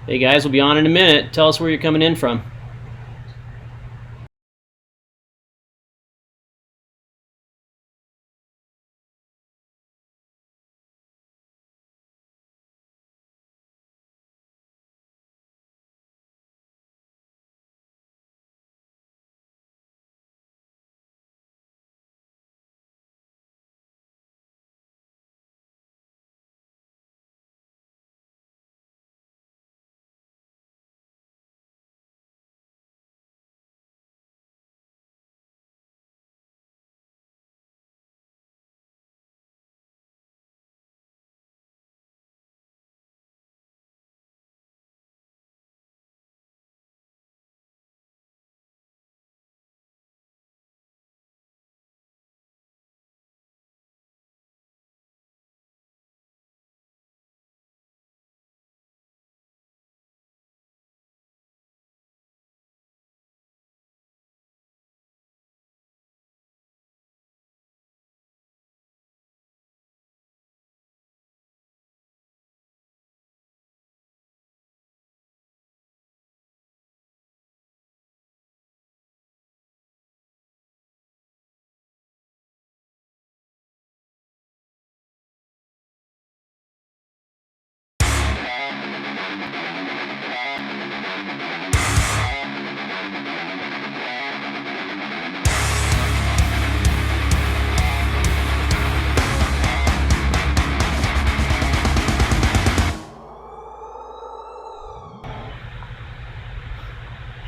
Hey guys, we'll be on in a minute. Tell us where you're coming in from.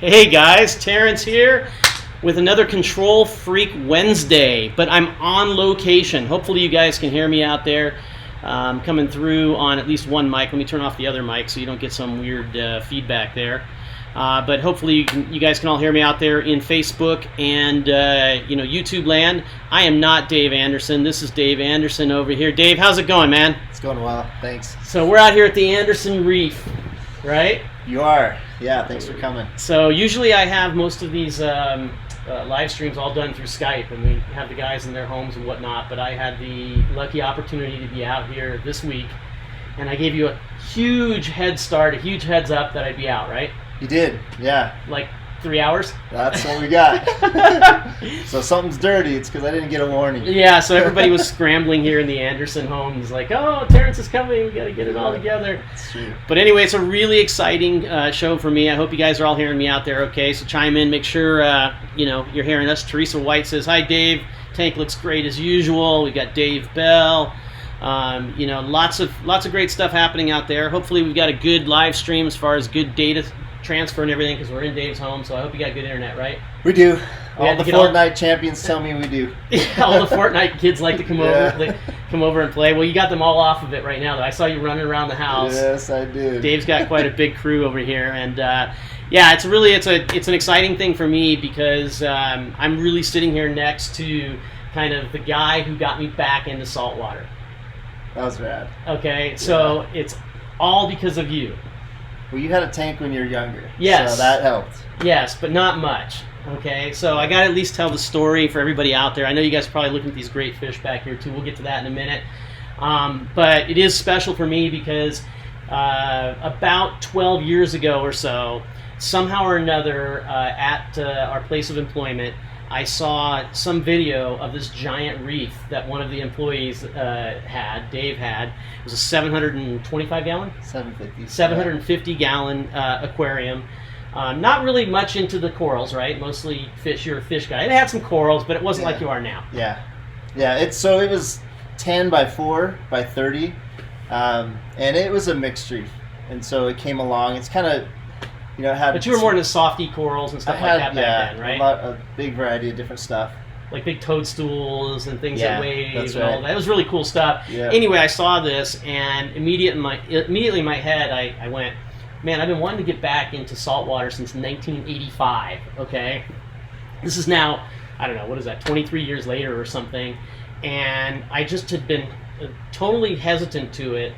Hey guys, Terrence here with another Control Freak Wednesday, but I'm on location. Hopefully you guys can hear me out there. Coming through on at least one mic. Let me turn off the other mic so you don't get some weird feedback there. But hopefully you guys can all hear me out there in Facebook and YouTube land. I am not Dave Anderson. This is Dave Anderson over here. Dave, how's it going, man? It's going well, thanks. So we're out here at the Anderson Reef, right? You are. Yeah, thanks for coming. So usually I have most of these live streams all done through Skype, and we have the guys in their homes and whatnot, but I had the lucky opportunity to be out here this week, and I gave you a huge head start, a huge heads up that I'd be out, right? You did, yeah. Like 3 hours? That's what we got. So something's dirty, it's because I didn't get a warning. Yeah, so everybody was scrambling here in the Anderson homes, like, oh, Terrence is coming, we got to get it all together. That's true. But anyway, it's a really exciting show for me. I hope you guys are all hearing me out there okay, so chime in, make sure you're hearing us. Teresa White says, hi Dave, tank looks great as usual. We got Dave Bell. Lots of great stuff happening out there. Hopefully we've got a good live stream as far as good data transfer and everything, because we're in Dave's home, so I hope you got good internet, right? We do. All the Fortnite champions tell me we do. Yeah, all the Fortnite kids like to come over and play. Well, you got them all off of it right now, though. I saw you running around the house. Yes, I did. Dave's got quite a big crew over here, and it's an exciting thing for me because I'm really sitting here next to kind of the guy who got me back into saltwater. That was rad. Okay, so it's all because of you. Well, you had a tank when you were younger. Yes. So that helped. Yes, but not much. Okay, so I got to at least tell the story for everybody out there. I know you guys are probably looking at these great fish back here too. We'll get to that in a minute. But it is special for me because about 12 years ago or so, somehow or another at our place of employment, I saw some video of this giant reef that one of the employees Dave had. It was a 725 gallon? 750. 750 gallon aquarium. Not really much into the corals, right? Mostly fish. You're a fish guy. It had some corals, but it wasn't like you are now. Yeah. Yeah, it was 10 by 4 by 30, and it was a mixed reef. And so it came along. It's kind of, it had... But you were more into softy corals and stuff like that back then, right? A big variety of different stuff. Like big toadstools and things that wave and all that. It was really cool stuff. Yeah. Anyway, I saw this, and immediately in my head, I went, man, I've been wanting to get back into saltwater since 1985, okay? This is now, I don't know, what is that, 23 years later or something, and I just had been totally hesitant to it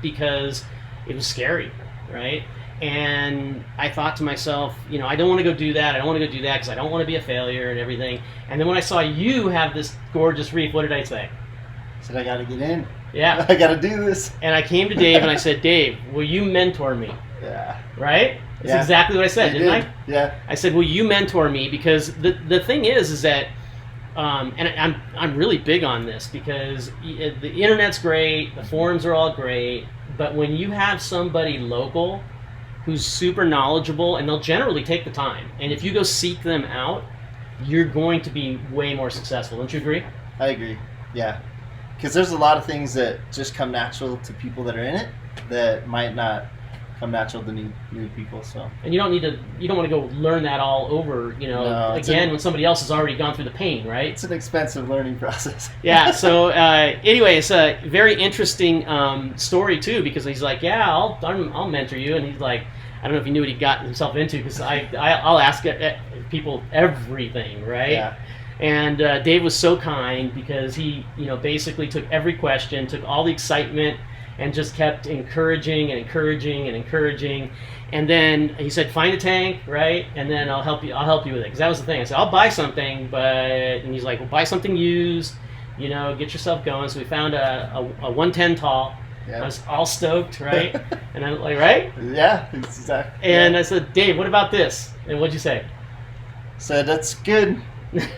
because it was scary, right? And I thought to myself, I don't want to go do that. I don't want to go do that because I don't want to be a failure and everything. And then when I saw you have this gorgeous reef, what did I say? I said, I got to get in. Yeah. I got to do this. And I came to Dave and I said, Dave, will you mentor me? Yeah. Right? That's exactly what I said, didn't I? Yeah. I said, will you mentor me? Because the thing is that, and I'm really big on this because the internet's great, the forums are all great, but when you have somebody local who's super knowledgeable, and they'll generally take the time, and if you go seek them out, you're going to be way more successful. Don't you agree? I agree. Yeah. Because there's a lot of things that just come natural to people that are in it that might not come natural to new people. So. And you don't want to go learn that all over, again, when somebody else has already gone through the pain, right? It's an expensive learning process. Yeah. So anyway, it's a very interesting story too, because he's like, yeah, I'll mentor you, and he's like, I don't know if he knew what he got himself into, because I'll ask people everything, right? Yeah. And Dave was so kind because he, basically took every question, took all the excitement, and just kept encouraging and encouraging and encouraging. And then he said, find a tank, right? And then I'll help you with it. Because that was the thing. I said, I'll buy something, and he's like, well, buy something used, get yourself going. So we found a 110 tall. Yeah. I was all stoked, right? And I'm like, right? Yeah, exactly. And I said, Dave, what about this? And what'd you say? Said, that's good.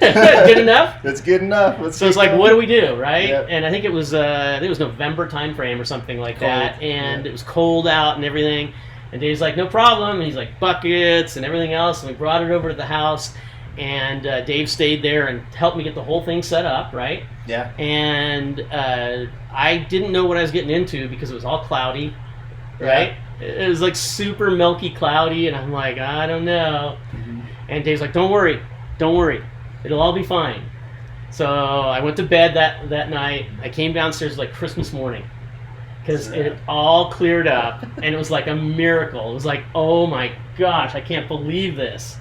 Good enough? That's good enough. So it's like, what do we do, right? Yep. And I think it was November time frame or something like that, and it was cold out and everything. And Dave's like, no problem. And he's like, buckets and everything else. And we brought it over to the house, and Dave stayed there and helped me get the whole thing set up, right? Yeah. And I didn't know what I was getting into because it was all cloudy, right? Yeah. It was like super milky cloudy, and I'm like, I don't know. Mm-hmm. And Dave's like, don't worry. It'll all be fine. So I went to bed that night. I came downstairs like Christmas morning because it all cleared up, and it was like a miracle. It was like, oh my gosh, I can't believe this.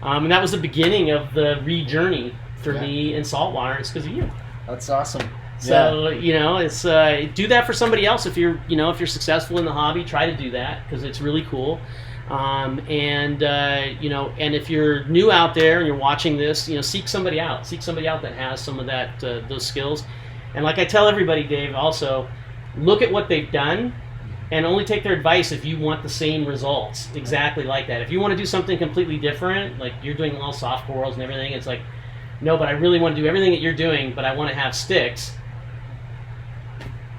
And that was the beginning of the re-journey for me in saltwater. It's because of you. That's awesome. So it's do that for somebody else if you're successful in the hobby. Try to do that because it's really cool. And if you're new out there and you're watching this, seek somebody out that has some of that, those skills. And like I tell everybody, Dave, also look at what they've done and only take their advice if you want the same results exactly like that. If you want to do something completely different, like you're doing all soft corals and everything, it's like, no, but I really want to do everything that you're doing, but I want to have sticks.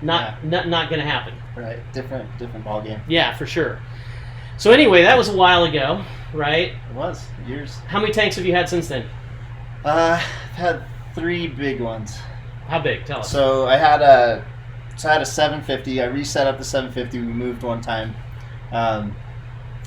Not going to happen. Right. Different ball game. Yeah, for sure. So anyway, that was a while ago, right? It was. Years. How many tanks have you had since then? I've had 3 big ones. How big? Tell us. So I had a 750. I reset up the 750. We moved one time, and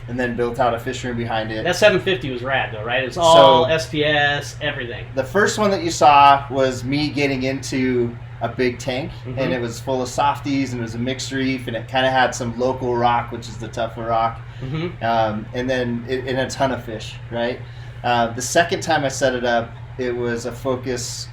then built out a fish room behind it. That 750 was rad, though, right? It was all SPS, everything. The first one that you saw was me getting into a big tank, and it was full of softies, and it was a mixed reef, and it kind of had some local rock, which is the tougher rock, and then and a ton of fish, right? The second time I set it up, it was a focus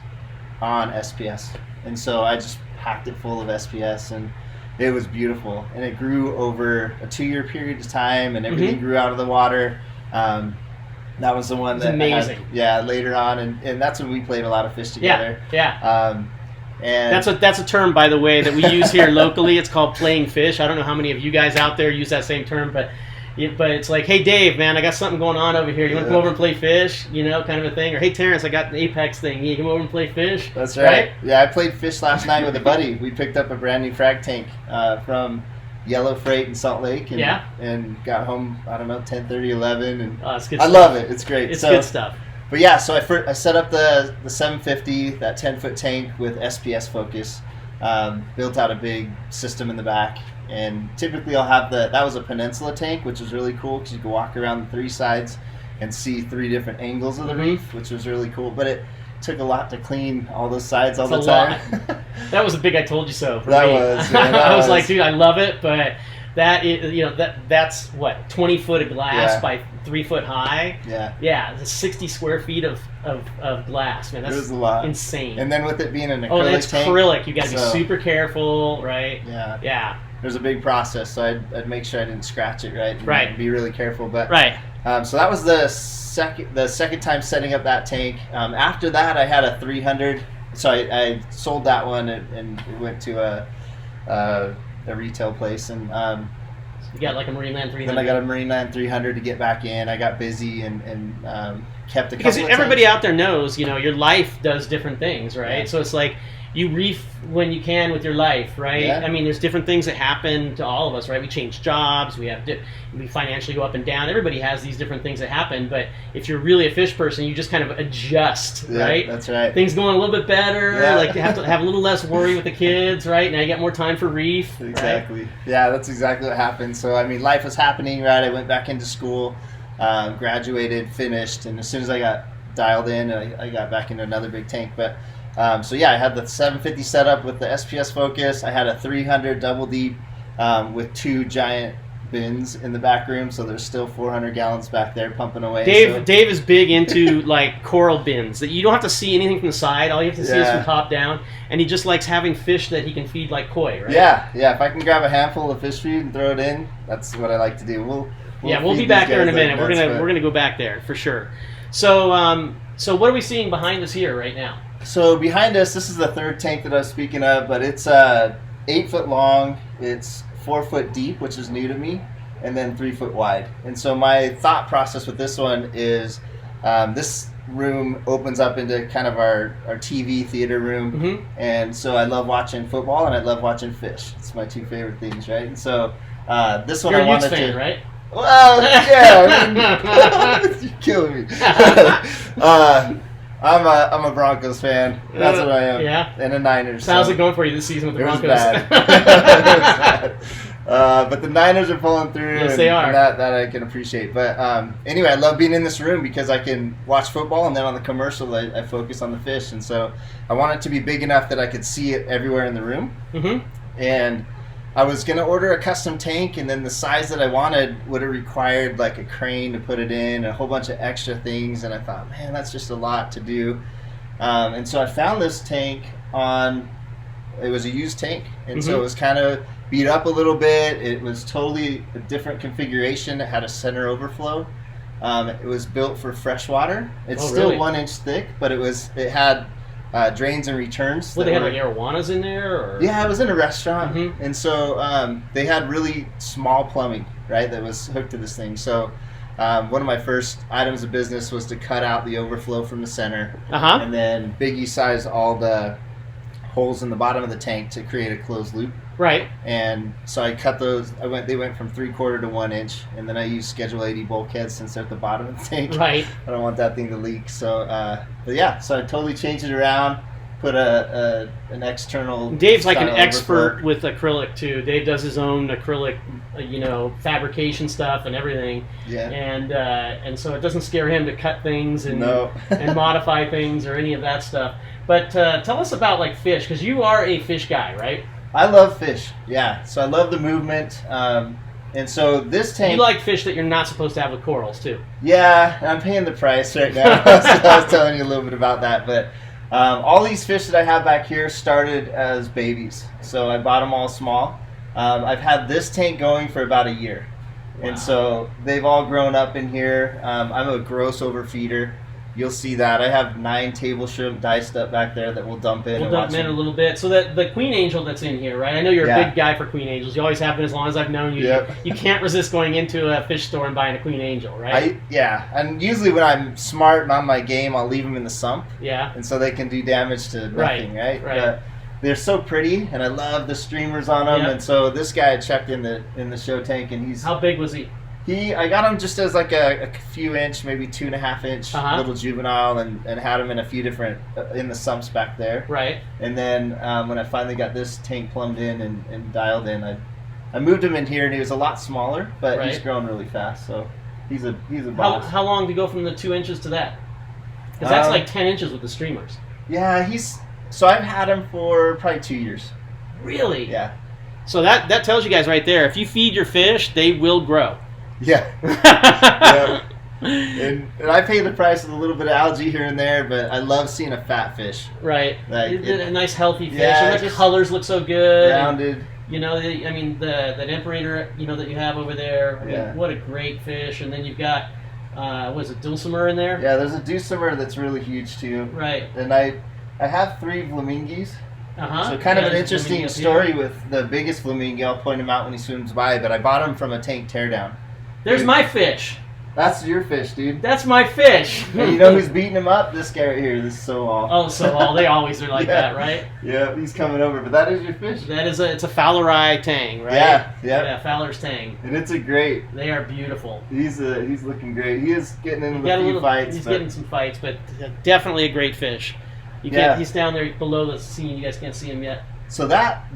on SPS, and so I just packed it full of SPS, and it was beautiful, and it grew over a 2-year period of time, and everything grew out of the water. That was the one that amazing. I had, later on, and that's when we played a lot of fish together. Yeah. And that's a term, by the way, that we use here locally. It's called playing fish. I don't know how many of you guys out there use that same term, but it's like, hey Dave, man, I got something going on over here. You want to come over and play fish? Kind of a thing. Or hey Terrence, I got an Apex thing. You come over and play fish? That's right. Yeah, I played fish last night with a buddy. We picked up a brand new frag tank from Yellow Freight in Salt Lake, and got home, I don't know, 10:30, 11, and it's good I stuff. love it. It's great. It's good stuff. But yeah, so I set up the 750, that 10-foot tank with SPS focus, built out a big system in the back, and typically I'll have that was a peninsula tank, which was really cool because you could walk around the 3 sides and see 3 different angles of the reef, which was really cool. But it took a lot to clean all those sides all the time. That was a big I told you so for me. I was like, dude, I love it, but that is, that's what, 20 foot of glass by 3 foot high. Yeah, it's 60 square feet of glass, man. That's a lot. Insane. And then with it being an acrylic tank. It's acrylic. You got to be super careful, right? Yeah. There's a big process, so I'd make sure I didn't scratch it, right? And be really careful, but so that was the second time setting up that tank. After that, I had a 300. So I sold that one and went to a retail place, and You got like a Marineland 300. Then I got a Marineland 300 to get back in. I got busy and kept a couple because of everybody tanks. out there knows, your life does different things, right? Yeah. So it's like you reef when you can with your life, right? Yeah. I mean, there's different things that happen to all of us, right? We change jobs, we financially go up and down. Everybody has these different things that happen, but if you're really a fish person, you just kind of adjust, right? That's right. Things going a little bit better, Yeah. like you have to have a little less worry with the kids, right? Now you got more time for reef. Exactly. Right? Yeah, that's exactly what happened. So, I mean, life was happening, right? I went back into school, graduated, finished, and as soon as I got dialed in, I got back into another big tank. But, so yeah, I had the 750 setup with the SPS Focus. I had a 300 double deep with 2 giant bins in the back room, so there's still 400 gallons back there pumping away. Dave is big into like coral bins that you don't have to see anything from the side. All you have to see is from top down, and he just likes having fish that he can feed like koi, right? Yeah. If I can grab a handful of fish feed and throw it in, that's what I like to do. We'll be feed back these there in a guys minute. like We're gonna go back there for sure. So so what are we seeing behind us here right now? So behind us, this is the third tank that I was speaking of, but it's 8 foot long, it's 4 foot deep, which is new to me, and then 3 foot wide. And so my thought process with this one is this room opens up into kind of our TV theater room, Mm-hmm. and so I love watching football and I love watching fish. It's my 2 favorite things, right? And so this one You're I a Utes wanted fan, to. right? Well, yeah, I mean, you're killing me. I'm a Broncos fan. That's what I am. Yeah. And a Niners. So how's it going for you this season with the It was Broncos? bad. It was bad. But the Niners are pulling through. Yes, they are. And that I can appreciate. But anyway, I love being in this room because I can watch football, and then on the commercial, I focus on the fish. And so I want it to be big enough that I could see it everywhere in the room. Mm-hmm. And I was going to order a custom tank, and then the size that I wanted would have required like a crane to put it in, a whole bunch of extra things, and I thought, man, that's just a lot to do. And so I found this tank it was a used tank, and so it was kind of beat up a little bit. It was totally a different configuration. It had a center overflow. It was built for freshwater. It's still really? 1 inch thick, but it had drains and returns. Well, they had like arowanas in there, or Yeah, it was in a restaurant, Mhm. and so they had really small plumbing, right, that was hooked to this thing. So one of my first items of business was to cut out the overflow from the center, and then biggie size all the holes in the bottom of the tank to create a closed loop. right. And so I cut those. They went from 3/4 to 1 inch, and then I used Schedule 80 bulkheads since they're at the bottom of the tank. Right. I don't want that thing to leak. So, but yeah, so I totally changed it around. Put an external. Dave's like an style expert overflow. with acrylic too. Dave does his own acrylic, fabrication stuff and everything. Yeah. And so it doesn't scare him to cut things and No. and modify things or any of that stuff. But tell us about like fish, because you are a fish guy, right? I love fish. Yeah. So I love the movement. And so this tank. You like fish that you're not supposed to have with corals too. Yeah, I'm paying the price right now. I was telling you a little bit about that, but all these fish that I have back here started as babies. So I bought them all small. I've had this tank going for about a year. Wow. And so they've all grown up in here. I'm a gross overfeeder. You'll see that. I have 9 table shrimp diced up back there that we'll dump in. We'll and dump watch them in them. a little bit. So that the queen angel that's in here, right? I know you're a Yeah. big guy for queen angels. You always have been as long as I've known you. Yep. You can't resist going into a fish store and buying a queen angel, right? Yeah, and usually when I'm smart and on my game, I'll leave them in the sump. Yeah. And so they can do damage to nothing, right? Right. But they're so pretty, and I love the streamers on them. Yep. And so this guy had checked in the show tank, and How big was he? I got him just as like a few inch, maybe 2.5 inch little juvenile, and had him in a few different in the sumps back there. Right. And then when I finally got this tank plumbed in and dialed in, I moved him in here, and he was a lot smaller, but he's grown really fast. So he's a boss. How long to go from the 2 inches to that? Because that's like 10 inches with the streamers. Yeah, so I've had him for probably 2 years. Really? Yeah. So that tells you guys right there, if you feed your fish, they will grow. Yeah. Yeah. And I pay the price of a little bit of algae here and there, but I love seeing a fat fish. Right. Like a nice healthy fish. Yeah, And the colors look so good. Rounded. That Imperator, that you have over there. I mean, Yeah. what a great fish. And then you've got, was it dulcimer in there? Yeah, there's a dulcimer that's really huge too. Right. And I have 3 flamingos. Uh-huh. So kind of Yeah, an there's a interesting flamingo story here. with the biggest flamingo. I'll point him out when he swims by, but I bought him from a tank teardown. There's my fish. That's your fish, dude. That's my fish. And you know who's beating him up? This guy right here. This is so all. Oh, so all they always are like that, right? Yeah, he's coming over. But that is your fish. That is it's a Fowleri tang, right? Yeah. Fowler's tang. And it's a great. They are beautiful. He's looking great. He is getting into Got a few fights. He's getting some fights, but definitely a great fish. You can't. Yeah. He's down there below the scene. You guys can't see him yet. So that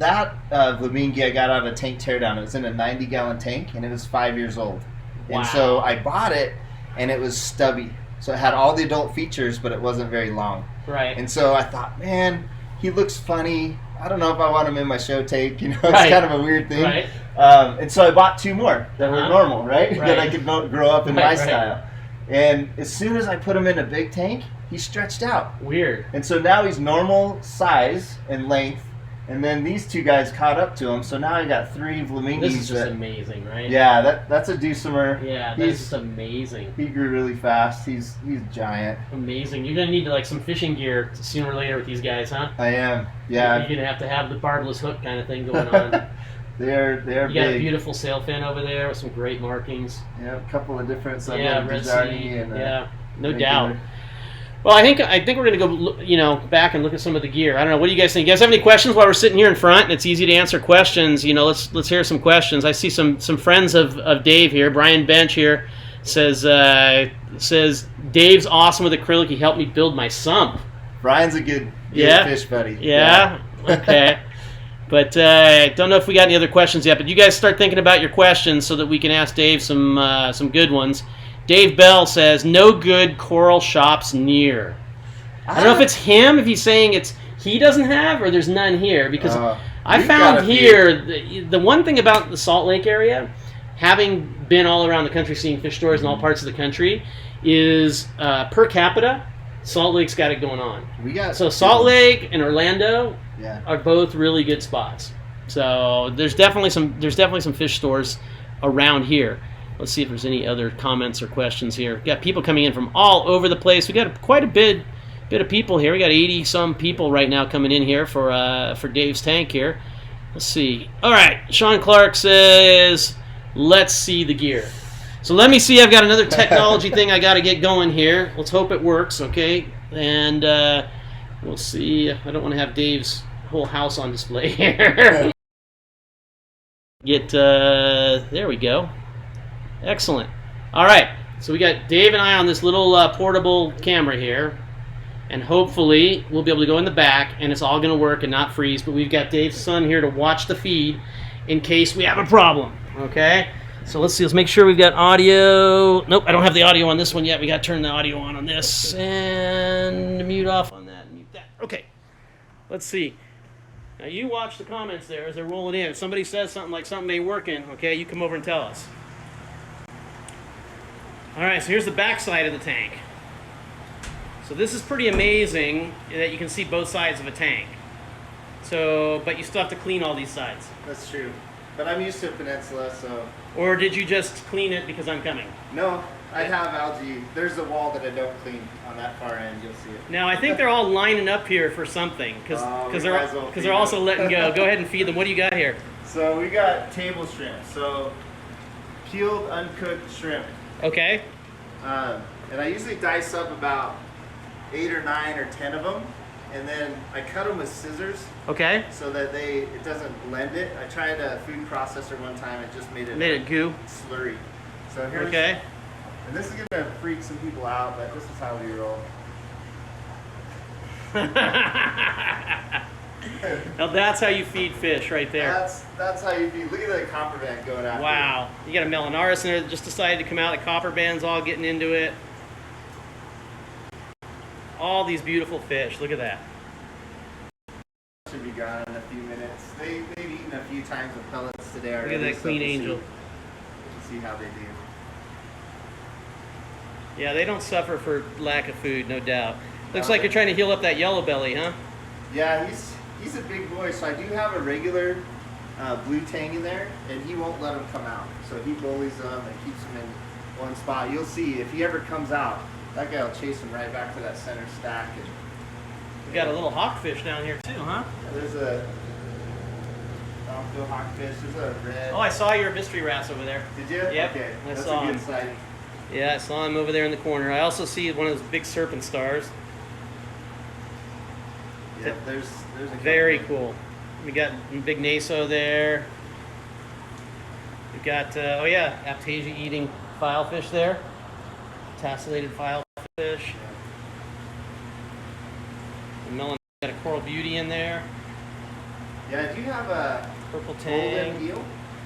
flamingo I got out of a tank teardown. It was in a 90-gallon tank, and it was 5 years old. Wow. And so I bought it, and it was stubby. So it had all the adult features, but it wasn't very long. Right. And so I thought, man, he looks funny. I don't know if I want him in my show tape. You know, it's Right. kind of a weird thing. Right. And so I bought 2 more that were Uh-huh. normal, right? Right. That I could grow up in my Right. style. And as soon as I put him in a big tank, he stretched out. Weird. And so now he's normal size and length. And then these 2 guys caught up to him. So now I got 3 flamingos. This is just amazing, right? Yeah, that's a deucemer. Yeah, that's just amazing. He grew really fast. He's giant. Amazing. You're gonna need like some fishing gear sooner or later with these guys, huh? I am. Yeah. You're gonna have to have the barbless hook kind of thing going on. They're You got a big. beautiful sail fin over there with some great markings. Yeah, a couple of different. So Yeah, Red Sea. Yeah, no doubt. Well, I think we're gonna go, back and look at some of the gear. I don't know. What do you guys think? You guys have any questions while we're sitting here in front? And it's easy to answer questions. Let's hear some questions. I see some friends of Dave here. Brian Bench here says Dave's awesome with acrylic. He helped me build my sump. Brian's a good fish buddy. Yeah. Okay. But don't know if we got any other questions yet. But you guys start thinking about your questions so that we can ask Dave some good ones. Dave Bell says, no good coral shops near. I don't know if it's him, if he's saying he doesn't have, or there's none here. Because I found here, the one thing about the Salt Lake area, having been all around the country seeing fish stores in all parts of the country, is per capita, Salt Lake's got it going on. So Salt Lake and Orlando are both really good spots. So there's definitely some fish stores around here. Let's see if there's any other comments or questions here. We've got people coming in from all over the place. We got quite a bit of people here. We got 80-some people right now coming in here for Dave's tank here. Let's see. All right, Sean Clark says, let's see the gear. So let me see. I've got another technology thing I got to get going here. Let's hope it works, okay? And we'll see. I don't want to have Dave's whole house on display here. There we go. Excellent. All right, so we got Dave and I on this little portable camera here, and hopefully we'll be able to go in the back, and it's all going to work and not freeze, but we've got Dave's son here to watch the feed in case we have a problem, okay? So let's see, let's make sure we've got audio. Nope, I don't have the audio on this one yet. We got to turn the audio on this, and mute off on that, mute that. Okay, let's see. Now you watch the comments there as they're rolling in. If somebody says something like something ain't working, okay, you come over and tell us. All right, so here's the back side of the tank. So this is pretty amazing that you can see both sides of a tank. So, but you still have to clean all these sides. That's true. But I'm used to Peninsula, so... Or did you just clean it because I'm coming? No, I have algae. There's a wall that I don't clean on that far end. You'll see it. Now, I think they're all lining up here for something because they're also letting go. Go ahead and feed them. What do you got here? So we got table shrimp. So peeled, uncooked shrimp. Okay. And I usually dice up about 8 or 9 or 10 of them, and then I cut them with scissors. Okay. So that it doesn't blend it. I tried a food processor one time. It just made it goo. slurry. So here's, okay. And this is gonna freak some people out, but this is how we roll. Now that's how you feed fish right there. That's how you feed. Look at the copper band going out. Wow. You got a Melanaris in there that just decided to come out. The copper band's all getting into it. All these beautiful fish. Look at that. Should be gone in a few minutes. They've eaten a few times with pellets today already. Look at that Queen Angel. See how they do. Yeah, they don't suffer for lack of food, no doubt. Looks like you're trying to heal up that yellow belly, huh? Yeah, he's a big boy, so I do have a regular blue tang in there, and he won't let him come out. So he bullies them and keeps them in one spot. You'll see, if he ever comes out, that guy will chase him right back to that center stack. And We got a little hawkfish down here too, huh? Yeah, there's a hawkfish. There's a red. Oh, I saw your mystery wrasse over there. Did you? Yep. Okay. I That's saw a good him. sighting. Yeah, I saw him over there in the corner. I also see one of those big serpent stars. Yep, there's a Very couple. cool. We got big naso there. We've got, oh yeah, Aptasia eating filefish there. Tassellated filefish. And Melon got a coral beauty in there. Yeah, do you have a Purple golden tang. eel?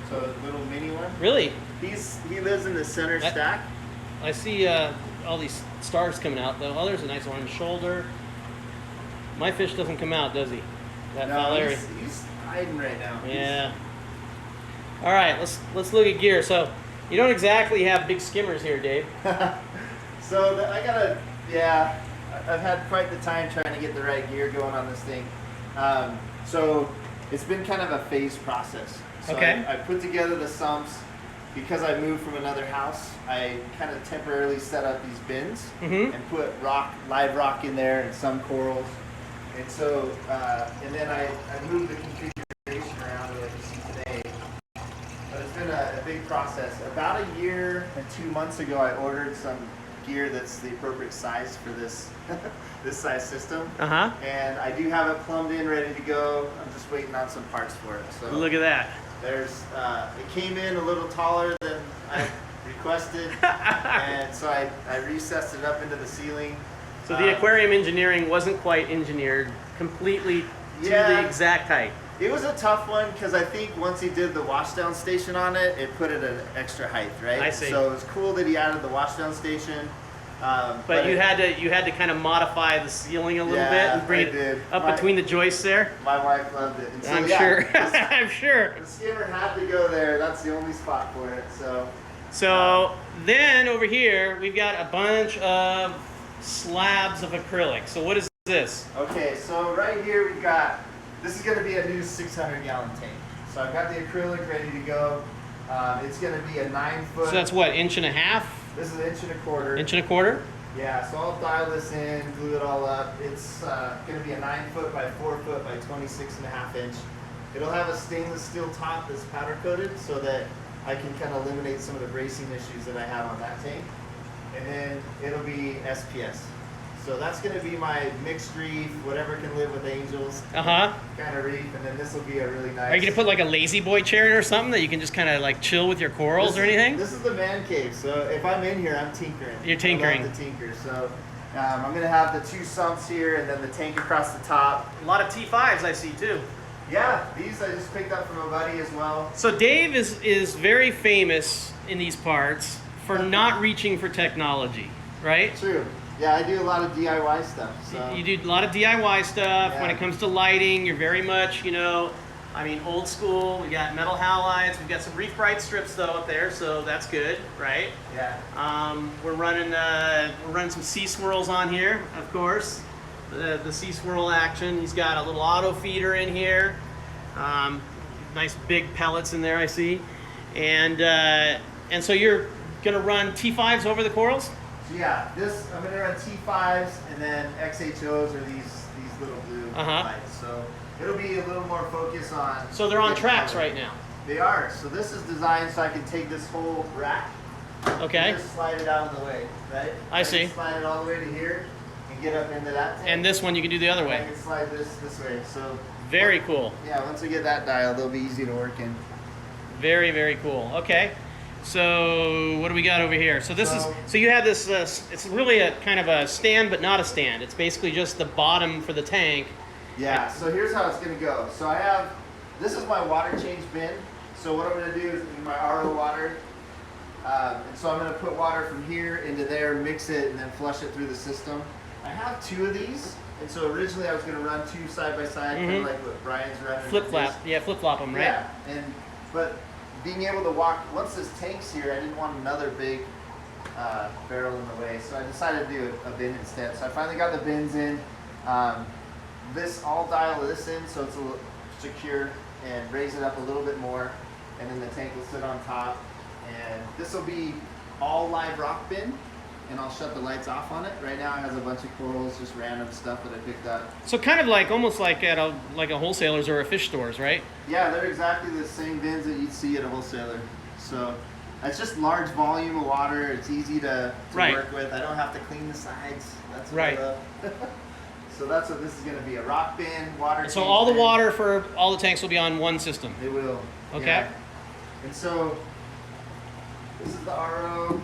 So a little mini one. Really? He lives in the center stack. I see all these stars coming out though. Oh, there's a nice orange shoulder. My fish doesn't come out, does he? That foul No, area. he's hiding right now. Yeah. All right, let's look at gear. So you don't exactly have big skimmers here, Dave. So I gotta, yeah, I've had quite the time trying to get the right gear going on this thing. So it's been kind of a phased process. So Okay. I put together the sumps. Because I moved from another house, I kind of temporarily set up these bins Mm-hmm. and put live rock in there and some corals. And so, and then I moved the configuration around like you see today. But it's been a big process. About a year and 2 months ago, I ordered some gear that's the appropriate size for this this size system. Uh-huh. And I do have it plumbed in, ready to go. I'm just waiting on some parts for it. So Look at that. there's it came in a little taller than I requested, and so I recessed it up into the ceiling. So the aquarium engineering wasn't quite engineered completely to Yeah. the exact height. It was a tough one because I think once he did the washdown station on it, it put it at an extra height, right? I see. So it was cool that he added the washdown station. But you had to kind of modify the ceiling a little bit Yeah, and bring I it did. up between the joists there. My wife loved it. And so, I'm yeah, sure. the- I'm sure. The skimmer had to go there. That's the only spot for it. So then over here we've got a bunch of slabs of acrylic. So what is this? Okay, so right here we've got, this is going to be a new 600-gallon tank. So I've got the acrylic ready to go. It's going to be a 9-foot. So that's what, inch and a half? This is an inch and a quarter. Inch and a quarter? Yeah, so I'll dial this in, glue it all up. It's going to be a 9-foot by 4-foot by 26.5 inch. It'll have a stainless steel top that's powder coated so that I can kind of eliminate some of the bracing issues that I have on that tank. And then it'll be SPS. So that's going to be my mixed reef, whatever can live with angels Uh-huh. kind of reef. And then this will be a really nice. Are you going to put like a lazy boy chair in or something that you can just kind of like chill with your corals or anything? This is the man cave. So if I'm in here, I'm tinkering. You're tinkering. I love to tinker. So I'm going to have the 2 sumps here and then the tank across the top. A lot of T5s I see too. Yeah, these I just picked up from a buddy as well. So Dave is very famous in these parts for not reaching for technology, right? True. Yeah, I do a lot of DIY stuff. So You do a lot of DIY stuff. Yeah. When it comes to lighting, you're very much, I mean, old school. We got metal halides. We've got some Reef Bright strips though up there, so that's good, right? yeah. We're running some sea swirls on here, of course. The sea swirl action. He's got a little auto feeder in here. Nice big pellets in there, I see. And so you're gonna run T5s over the corals? So yeah, this I'm gonna run T5s and then XHOs are these little blue Uh-huh. lights. So it'll be a little more focus on. So they're on getting tracks color. right now. They are. So this is designed so I can take this whole rack. Okay. And just slide it out of the way, right? I see. Can slide it all the way to here and get up into that tank. And this one you can do the other I way. can slide this way. So Very cool. yeah, once we get that dialed, they'll be easy to work in. Very, very cool. Okay. So what do we got over here? So this So- is, so you have this, it's really a kind of a stand, but not a stand. It's basically just the bottom for the tank. Yeah, so here's how it's gonna go. So I have, this is my water change bin. So what I'm gonna do is my RO water. And so I'm gonna put water from here into there, mix it, and then flush it through the system. I have 2 of these. And so originally I was gonna run 2 side by side, kind of like what Brian's running. Flip flap. Yeah, flip flop them, right? Yeah, but being able to walk, once this tank's here, I didn't want another big barrel in the way, so I decided to do a bin instead. So I finally got the bins in. I'll dial this in so it's a little secure and raise it up a little bit more, and then the tank will sit on top. And this will be all live rock bin. and I'll shut the lights off on it. Right now it has a bunch of corals, just random stuff that I picked up. So kind of like almost like at a wholesaler's or a fish store's, right? Yeah, they're exactly the same bins that you'd see at a wholesaler. So it's just large volume of water. It's easy to work with. I don't have to clean the sides. That's what I love. So that's what this is going to be, a rock bin, water. So all the water for all the tanks will be on one system? They will. Okay. Yeah. And so this is the RO.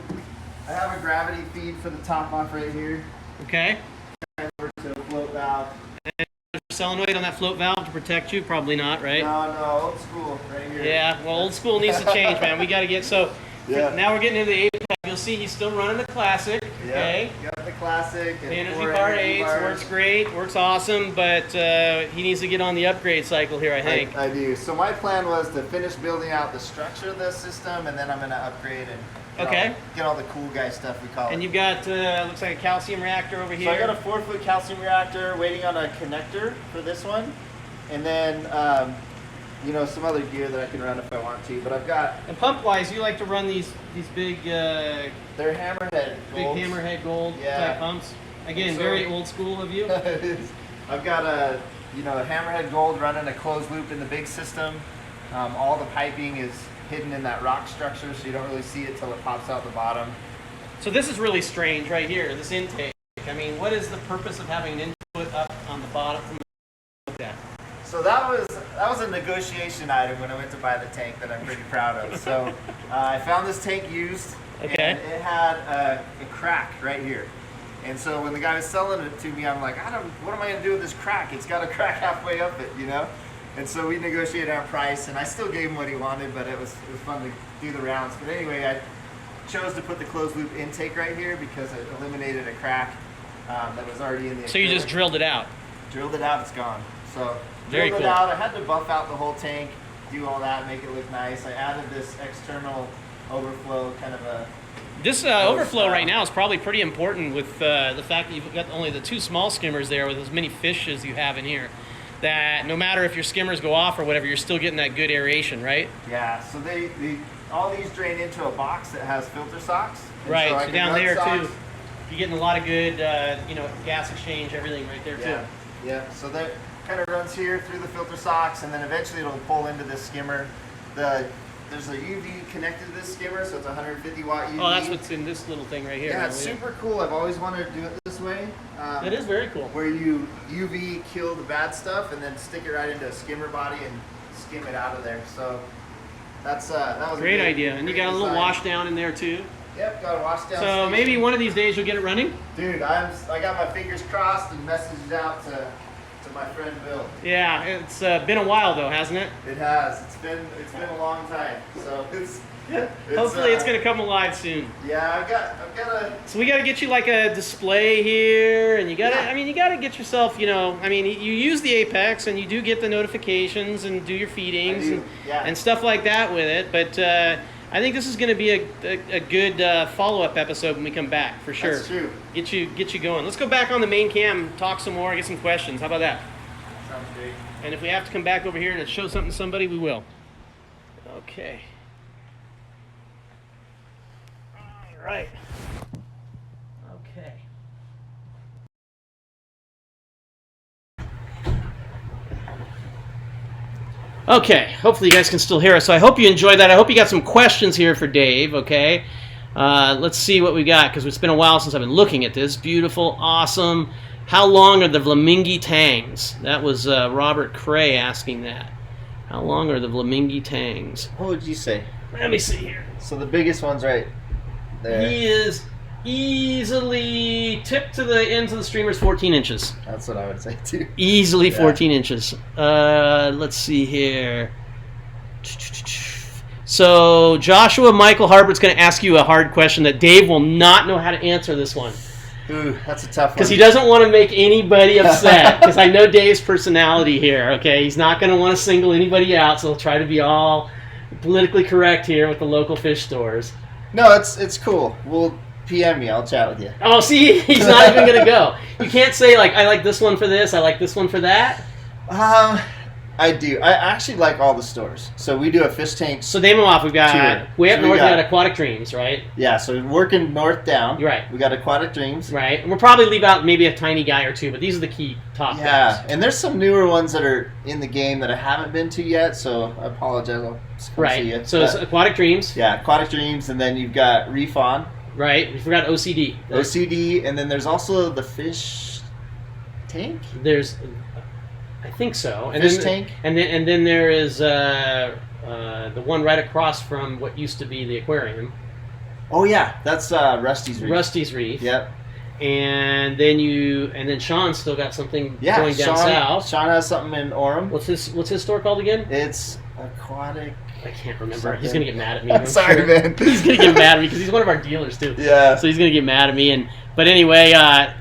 I have a gravity feed for the top off right here. Okay. Over to a float valve. And solenoid on that float valve to protect you? Probably not, right? No, old school right here. Yeah, well, old school needs to change, man. We got to get, now we're getting into the Apex. You'll see he's still running the Classic, okay? Got the Classic. The Energy Bar 8s works great, works awesome, but he needs to get on the upgrade cycle here, I think. I do. So my plan was to finish building out the structure of the system, and then I'm going to upgrade and get all the cool guy stuff, we call it. And you've got, looks like a calcium reactor over here. So I got a 4-foot calcium reactor waiting on a connector for this one. And then, some other gear that I can run if I want to. But I've got... And pump-wise, you like to run these big... they're hammerhead golds. Big hammerhead gold type pumps. Again, very old school of you. It is. I've got a hammerhead gold running a closed loop in the big system. All the piping is hidden in that rock structure, so you don't really see it till it pops out the bottom. So this is really strange right here, this intake. I mean, what is the purpose of having an input up on the bottom from that? So that was a negotiation item when I went to buy the tank that I'm pretty proud of. So I found this tank used, and it had a crack right here. And so when the guy was selling it to me, I'm like, what am I going to do with this crack? It's got a crack halfway up it, And so we negotiated our price, and I still gave him what he wanted, but it was fun to do the rounds. But anyway, I chose to put the closed loop intake right here because it eliminated a crack that was already in the So you just drilled it out? Drilled it out, it's gone. So very drilled cool. it out. I had to buff out the whole tank, do all that, make it look nice. I added this external overflow, kind of a... This overflow right now is probably pretty important with the fact that you've got only the 2 small skimmers there with as many fish as you have in here. That no matter if your skimmers go off or whatever, you're still getting that good aeration, right? Yeah, so they all these drain into a box that has filter socks. Right, so down there too, you're getting a lot of good, gas exchange, everything right there too. Yeah, so that kind of runs here through the filter socks, and then eventually it'll pull into this skimmer. There's a UV connected to this skimmer, so it's 150 watt UV. Oh, that's what's in this little thing right here. Yeah, it's super cool. I've always wanted to do it this way. It is very cool. Where you UV kill the bad stuff and then stick it right into a skimmer body and skim it out of there. So that was a great idea. And you got a little wash down in there too. Yep, got a wash down. So station. maybe one of these days you'll get it running. Dude, I got my fingers crossed and messages out to my friend Bill. Yeah, it's been a while though, hasn't it? It has. It's been a long time. So hopefully it's gonna come alive soon. Yeah, I've got a. So we got to get you like a display here, and you got to. I mean, you got to get yourself. I mean, you use the Apex, and you do get the notifications and do your feedings and stuff like that with it. But I think this is going to be a good follow-up episode when we come back for sure. That's true. Get you going. Let's go back on the main cam, talk some more, get some questions. How about that? Sounds great. And if we have to come back over here and show something to somebody, we will. Okay. All right. Okay. Okay, hopefully you guys can still hear us. So I hope you enjoyed that. I hope you got some questions here for Dave, okay? Let's see what we got, because it's been a while since I've been looking at this. Beautiful, awesome. How long are the Flamingi tangs? That was Robert Cray asking that. How long are the Flamingi tangs? What would you say? Let me see here. So the biggest one's right there. He is easily tipped to the ends of the streamers 14 inches. That's what I would say too. Easily 14 inches. Let's see here. So Joshua Michael Harbert's going to ask you a hard question that Dave will not know how to answer this one. Ooh, that's a tough one. Because he doesn't want to make anybody upset. Because I know Dave's personality here, okay? He's not going to want to single anybody out, so he'll try to be all politically correct here with the local fish stores. No, it's cool. We'll PM me. I'll chat with you. Oh, see? He's not even going to go. You can't say, like, I like this one for this, I like this one for that? I do. I actually like all the stores. So we do a fish tank. So name them off. We've got tour. way up So we north. We got- got Aquatic Dreams, right? Yeah, so we're working north down. You're right. We got Aquatic Dreams. Right. And we'll probably leave out maybe a tiny guy or two, but these are the key top Yeah, guys. and there's some newer ones that are in the game that I haven't been to yet, so I apologize. I'll just come see you. Right. So it's Aquatic Dreams. Yeah, Aquatic Dreams, and then you've got Reef on. Right. We forgot OCD. OCD, and then there's also the fish tank? There's, I think so. And Fish then, tank? And then there is the one right across from what used to be the aquarium, Oh, yeah, that's Rusty's Reef. Rusty's Reef. Yep. And then Sean's still got something Yeah, going down south. Sean has something in Orem. What's his store called again? It's Aquatic. I can't remember. Something. He's gonna get mad at me. I'm sorry, sure. man. He's gonna get mad at me because he's one of our dealers too. Yeah. So he's gonna get mad at me. But anyway,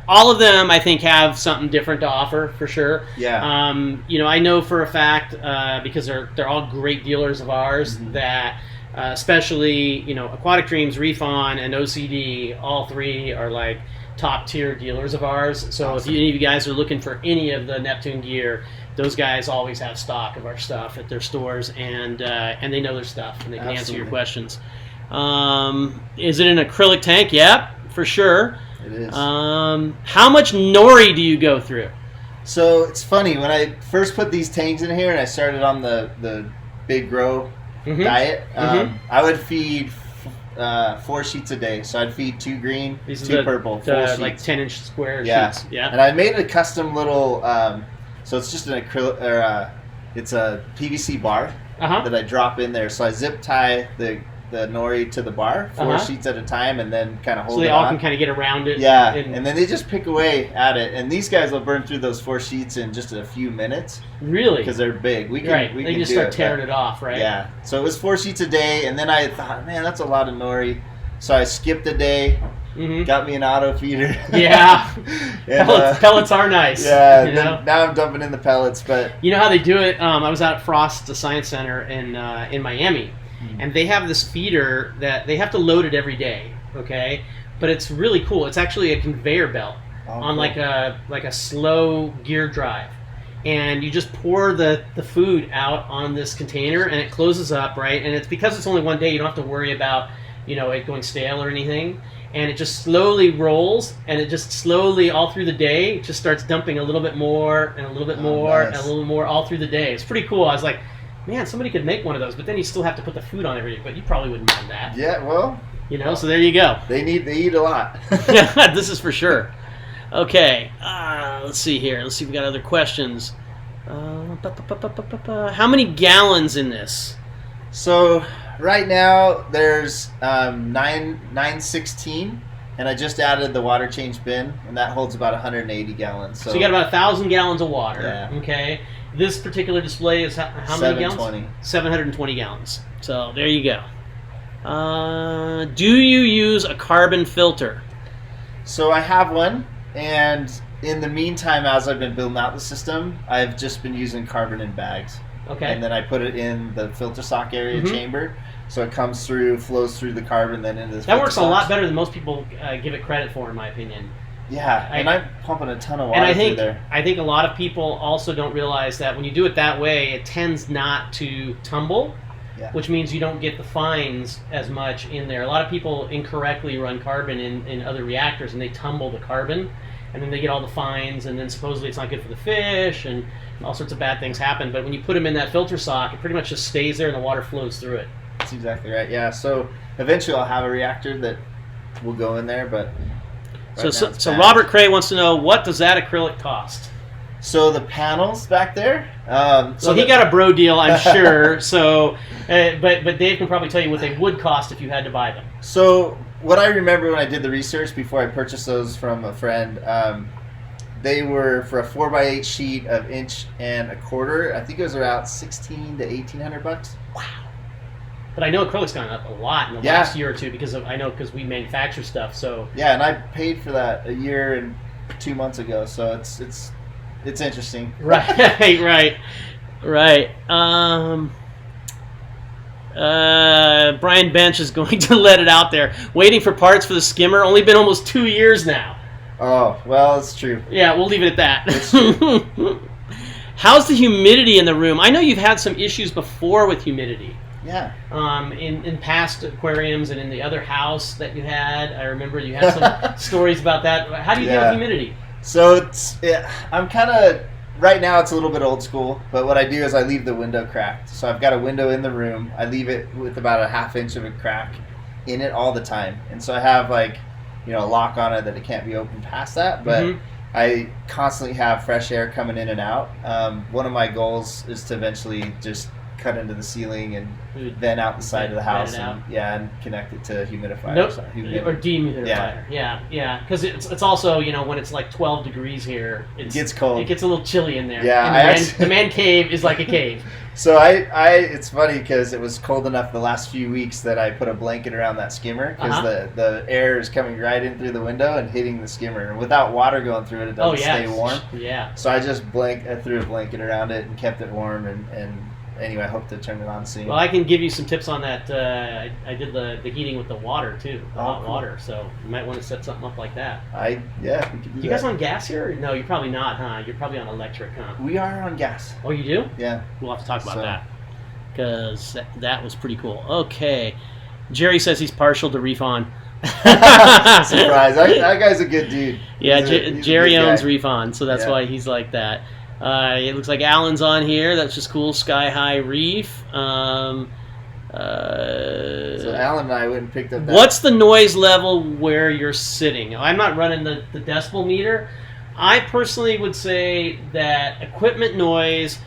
all of them I think have something different to offer for sure. Yeah. I know for a fact because they're all great dealers of ours that especially Aquatic Dreams, Reef On, and OCD, all three are like top tier dealers of ours. So Awesome. if any of you guys are looking for any of the Neptune gear, those guys always have stock of our stuff at their stores, and they know their stuff and they can answer your Absolutely. questions. Is it an acrylic tank? Yep, for sure. It is. How much nori do you go through? So it's funny, when I first put these tanks in here and I started on the big grow Mhm. diet, Mhm. I would feed 4 sheets a day. So I'd feed 2 green, These 2 are purple, 4 the sheets. like 10-inch square Yeah. sheets. Yeah. And I made a custom little, so it's just an acrylic, it's a PVC bar Uh-huh. that I drop in there. So I zip tie the nori to the bar, 4 Uh-huh. sheets at a time, and then kind of So hold they it all on. can kind of get around it. Yeah, and then they just pick away at it, and these guys will burn through those 4 sheets in just a few minutes really, because they're big. We can, right? we They can just do start it, tearing but- it off, right? Yeah, so it was 4 sheets a day, and then I thought, man, that's a lot of nori. So I skipped a day, Mm-hmm. got me an auto feeder. Yeah. And, Pellets are nice. yeah, You and know? then now I'm dumping in the pellets, but You know how they do it? I was out at Frost, the Science Center in Miami, and they have this feeder that they have to load it every day. Okay, but it's really cool. It's actually a conveyor belt on cool. like a slow gear drive, and you just pour the food out on this container, and it closes up, right? And it's because it's only one day, you don't have to worry about it going stale or anything. And it just slowly rolls, and it just slowly, all through the day, it just starts dumping a little bit more, and a little bit more, nice. and a little more all through the day. It's pretty cool. I was like, man, somebody could make one of those, but then you still have to put the food on every day, but you probably wouldn't mind that. yeah, well, So there you go. they eat a lot. This is for sure. Okay, let's see here. Let's see if we got other questions. How many gallons in this? So right now there's 916, and I just added the water change bin, and that holds about 180 gallons. So you got about 1,000 gallons of water. Yeah. Okay. This particular display is how many gallons? 720. 720 gallons. So there you go. Do you use a carbon filter? So I have one, and in the meantime, as I've been building out the system, I've just been using carbon in bags. Okay. And then I put it in the filter sock area Mhm. chamber, so it comes through, flows through the carbon, then into the That works a lot socks. better than most people give it credit for, in my opinion. Yeah, and I'm pumping a ton of water And I through think there. I think a lot of people also don't realize that when you do it that way, it tends not to tumble, Yeah. which means you don't get the fines as much in there. A lot of people incorrectly run carbon in other reactors, and they tumble the carbon, and then they get all the fines, and then supposedly it's not good for the fish, and all sorts of bad things happen. But when you put them in that filter sock, it pretty much just stays there, and the water flows through it. That's exactly right. Yeah, so eventually I'll have a reactor that will go in there, but right now So it's so bad. Robert Cray wants to know, what does that acrylic cost? So the panels back there. So he got a bro deal, I'm sure. So, but Dave can probably tell you what they would cost if you had to buy them. So what I remember when I did the research before I purchased those from a friend, they were for a 4x8 sheet of 1.25 inches. I think it was around $1,600 to $1,800. But I know acrylic's gone up a lot in the Yeah. last year or two because we manufacture stuff. So Yeah, and I paid for that a year and 2 months ago, so it's interesting. right. Brian Bench is going to let it out there. Waiting for parts for the skimmer. Only been almost 2 years now. Oh well, it's true. Yeah, we'll leave it at that. It's true. How's the humidity in the room? I know you've had some issues before with humidity. Yeah. In past aquariums and in the other house that you had, I remember you had some stories about that. How do you deal with humidity? So I'm kind of, right now it's a little bit old school, but what I do is I leave the window cracked. So I've got a window in the room. I leave it with about a 1/2 inch of a crack in it all the time. And so I have like, a lock on it that it can't be opened past that, but I constantly have fresh air coming in and out. One of my goals is to eventually just cut into the ceiling and vent out the side of the house and connect it to a humidifier. Or dehumidifier. Yeah. Because it's also, when it's like 12 degrees here, it gets cold. It gets a little chilly in there. Yeah. And the man cave is like a cave. So it's funny because it was cold enough the last few weeks that I put a blanket around that skimmer because the air is coming right in through the window and hitting the skimmer. And without water going through it, it doesn't stay warm. Yeah. So I just threw a blanket around it and kept it warm and anyway, I hope to turn it on soon. Well, I can give you some tips on that. I did the heating with the water too, hot water. So you might want to set something up like that. We could do that. You guys on gas here? No, you're probably not, huh? You're probably on electric, huh? We are on gas. Oh, you do? Yeah. We'll have to talk about that because that was pretty cool. Okay, Jerry says he's partial to Reef on. Surprise! That guy's a good dude. Yeah, Jerry owns Reef on, so that's why he's like that. It looks like Alan's on here. That's just cool. Sky High Reef. So Alan and I went and picked up that. What's the noise level where you're sitting? I'm not running the decibel meter. I personally would say that equipment noise,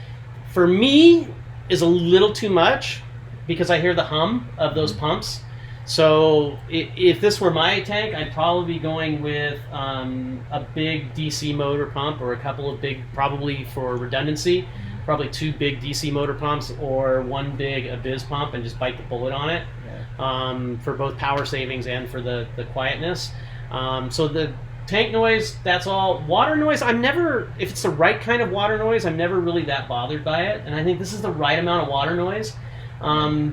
for me, is a little too much because I hear the hum of those pumps. So if this were my tank, I'd probably be going with a big DC motor pump or a couple of big, probably for redundancy, probably 2 big DC motor pumps or 1 big Abyss pump and just bite the bullet on it for both power savings and for the quietness. So the tank noise, that's all. Water noise, if it's the right kind of water noise, I'm never really that bothered by it. And I think this is the right amount of water noise.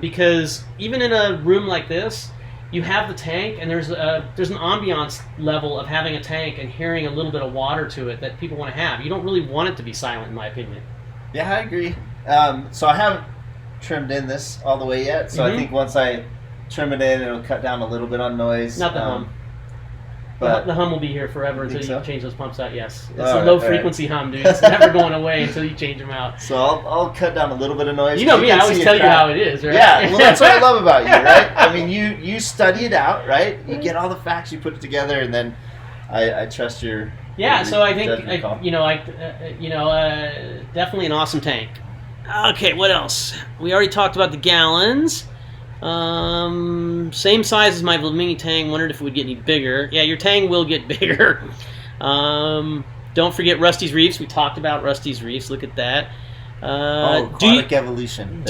Because even in a room like this, you have the tank, and there's an ambiance level of having a tank and hearing a little bit of water to it that people want to have. You don't really want it to be silent, in my opinion. Yeah, I agree. So I haven't trimmed in this all the way yet, so I think once I trim it in, it'll cut down a little bit on noise. Not the hum. But the hum will be here forever until you change those pumps out, yes. It's a low-frequency hum, dude. It's never going away until you change them out. So I'll cut down a little bit of noise. You know me, I always tell you how it is, right? Yeah, well, that's what I love about you, right? I mean, you study it out, right? You get all the facts, you put it together, and then I trust your so I think, definitely an awesome tank. Okay, what else? We already talked about the gallons. Same size as my mini Tang. Wondered if it would get any bigger. Yeah, your Tang will get bigger. Don't forget Rusty's Reefs. We talked about Rusty's Reefs. Look at that. Aquatic Evolution.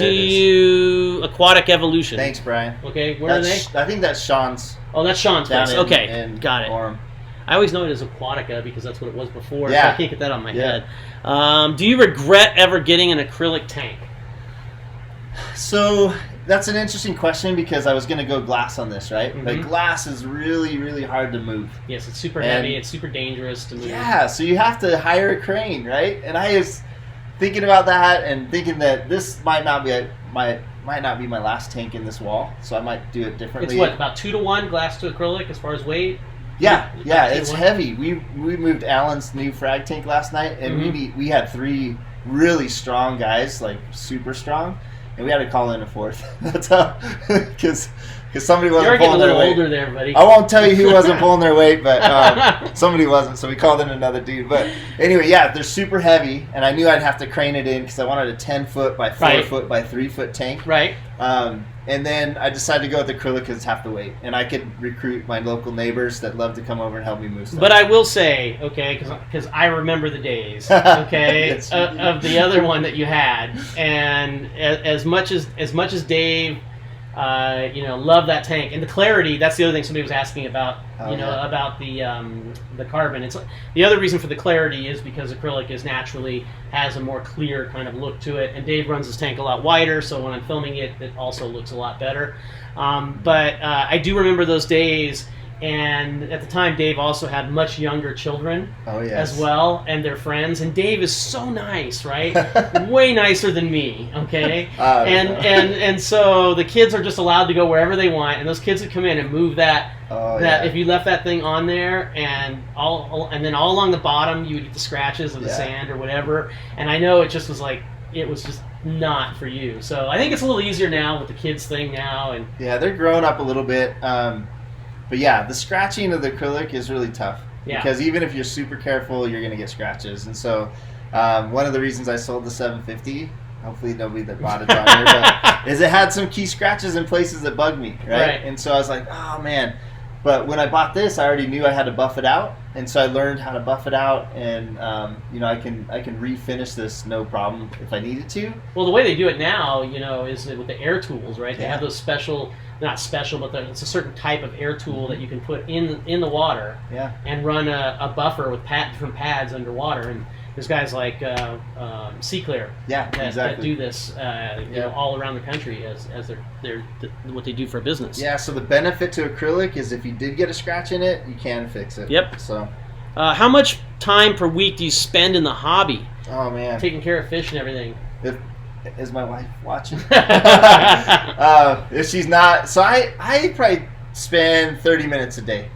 Aquatic Evolution. Thanks, Brian. Okay, where are they? I think that's Sean's. Oh, that's Sean's place. Okay, got it. Orem. I always know it as Aquatica because that's what it was before. Yeah. So I can't get that on my head. Do you regret ever getting an acrylic tank? So that's an interesting question because I was going to go glass on this, right? But glass is really, really hard to move. Yes, it's super heavy. It's super dangerous to move. Yeah, so you have to hire a crane, right? And I was thinking about that and thinking that this might not be my last tank in this wall, so I might do it differently. It's what, about 2-to-1 glass to acrylic as far as weight? Yeah, it's heavy. We moved Alan's new frag tank last night, and we had 3 really strong guys, like super strong, and we had to call in a 4th. That's how, because somebody wasn't pulling their weight. You're getting a little older there, buddy. I won't tell you who wasn't pulling their weight, but somebody wasn't, so we called in another dude. But anyway, they're super heavy, and I knew I'd have to crane it in because I wanted a 10-foot by 4-foot by 3-foot tank. Right. And then I decided to go with acrylic because it's half the weight, and I could recruit my local neighbors that love to come over and help me move stuff. But I will say, okay, because I remember the days, okay, of the other one that you had, and as much as Dave, love that tank and the clarity. That's the other thing somebody was asking about, about the carbon. It's the other reason for the clarity is because acrylic naturally has a more clear kind of look to it, and Dave runs his tank a lot wider, so when I'm filming it, it also looks a lot better. But I do remember those days, And at the time, Dave also had much younger children as well, and their friends. And Dave is so nice, right? Way nicer than me, okay? And so the kids are just allowed to go wherever they want, and those kids would come in and move that. If you left that thing on there, and then all along the bottom, you would get the scratches of the sand or whatever. And I know it just was like, it was just not for you. So I think it's a little easier now with the kids thing now. And yeah, they're growing up a little bit. But yeah, the scratching of the acrylic is really tough because even if you're super careful, you're going to get scratches. And so one of the reasons I sold the 750, hopefully nobody that bought it's on here, but is it had some key scratches in places that bugged me, right? And so I was like, oh man. But when I bought this, I already knew I had to buff it out, and so I learned how to buff it out, and I can refinish this no problem if I needed to. Well, the way they do it now, is with the air tools, right? They have those special, not special, but it's a certain type of air tool that you can put in the water, and run a buffer with different pads underwater. And there's guys like Sea Clear that do this all around the country as they're what they do for a business. Yeah, so the benefit to acrylic is if you did get a scratch in it, you can fix it. Yep. So, how much time per week do you spend in the hobby? Oh man, taking care of fish and everything. Is my wife watching? If she's not, so I probably spend 30 minutes a day.